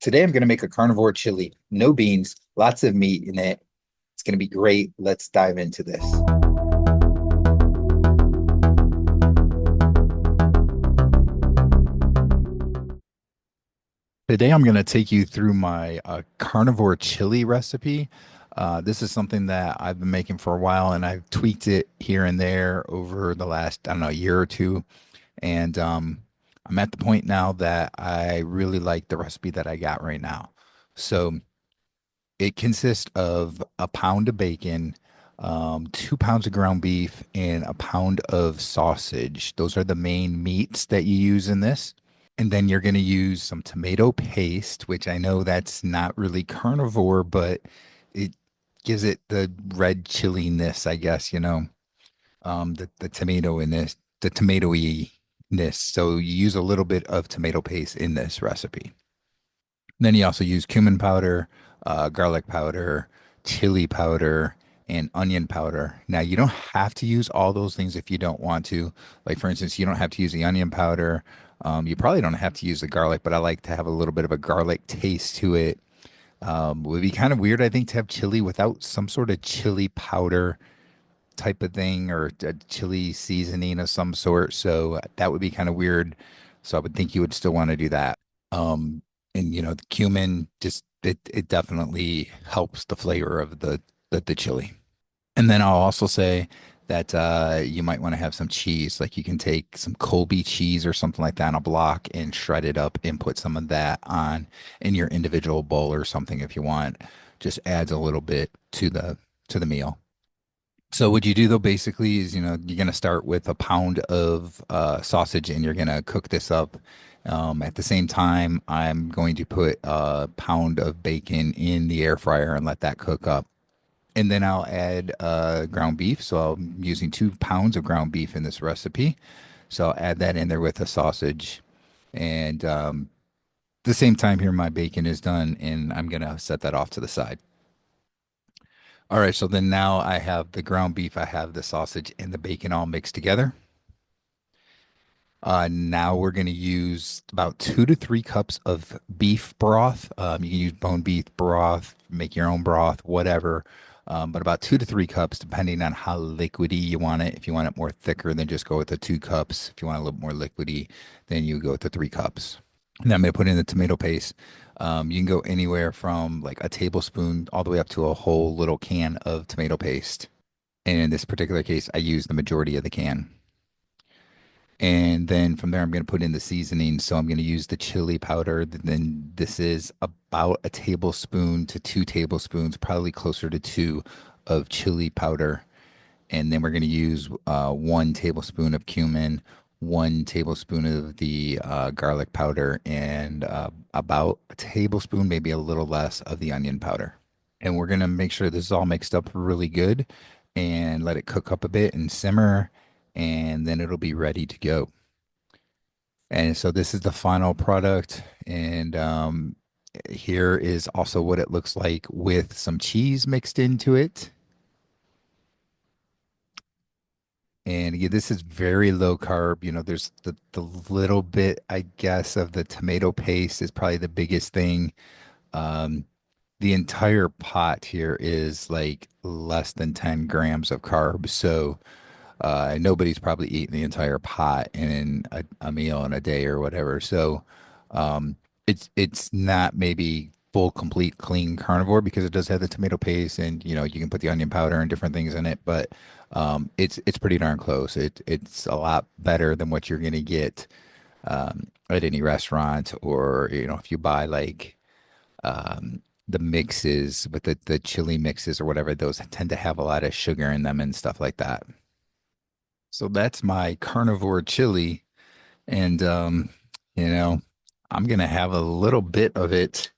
Today I'm going to make a carnivore chili. No beans, lots of meat in it. It's going to be great. Let's dive into this. Today I'm going to take you through my carnivore chili recipe. This is something that I've been making for a while and I've tweaked it here and there over the last, I don't know, year or two. And I'm at the point now that I really like the recipe that I got right now. So it consists of a pound of bacon, 2 pounds of ground beef, and a pound of sausage. Those are the main meats that you use in this. And then you're going to use some tomato paste, which I know that's not really carnivore, but it gives it the red chili-ness, I guess, the tomato in this, the tomatoey-ness. So you use a little bit of tomato paste in this recipe. Then you also use cumin powder, garlic powder, chili powder, and onion powder. Now, you don't have to use all those things if you don't want to. Like, for instance, you don't have to use the onion powder. You probably don't have to use the garlic, but I like to have a little bit of a garlic taste to it. Would be kind of weird, I think, to have chili without some sort of chili powder type of thing or a chili seasoning of some sort. So that would be kind of weird. So I would think you would still want to do that. Um, and the cumin just it definitely helps the flavor of the chili. And then I'll also say that you might want to have some cheese. Like you can take some Colby cheese or something like that on a block and shred it up and put some of that on in your individual bowl or something if you want. Just adds a little bit to the meal. So what you do though basically is you're gonna start with a pound of sausage and you're gonna cook this up. At the same time, I'm going to put a pound of bacon in the air fryer and let that cook up. And then I'll add ground beef. So I'm using 2 pounds of ground beef in this recipe. So I'll add that in there with the sausage. And the same time here, my bacon is done, and I'm gonna set that off to the side. All right, so then now I have the ground beef, I have the sausage and the bacon all mixed together. Now we're going to use about 2 to 3 cups of beef broth. You can use bone beef broth, make your own broth, whatever. But about 2 to 3 cups, depending on how liquidy you want it. If you want it more thicker, then just go with the 2 cups. If you want a little more liquidy, then you go with the 3 cups. And then I'm going to put in the tomato paste. You can go anywhere from like a tablespoon all the way up to a whole little can of tomato paste. And in this particular case, I use the majority of the can. And then from there, I'm going to put in the seasoning. So I'm going to use the chili powder. Then this is about a tablespoon to 2 tablespoons, probably closer to two of chili powder. And then we're going to use 1 tablespoon of cumin, 1 tablespoon of the garlic powder, and about a tablespoon, maybe a little less, of the onion powder. And we're going to make sure this is all mixed up really good and let it cook up a bit and simmer, and then it'll be ready to go. And so this is the final product. And here is also what it looks like with some cheese mixed into it. And again, this is very low carb. There's the little bit, I guess, of the tomato paste is probably the biggest thing. Um, the entire pot here is like less than 10 grams of carbs. So nobody's probably eating the entire pot in a meal in a day or whatever. So it's not maybe full, complete, clean carnivore because it does have the tomato paste and you can put the onion powder and different things in it, but it's pretty darn close. It's a lot better than what you're gonna get at any restaurant or if you buy like the mixes with the chili mixes or whatever, those tend to have a lot of sugar in them and stuff like that. So that's my carnivore chili. And, you know, I'm going to have a little bit of it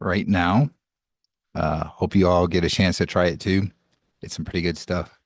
right now. Hope you all get a chance to try it too. It's some pretty good stuff.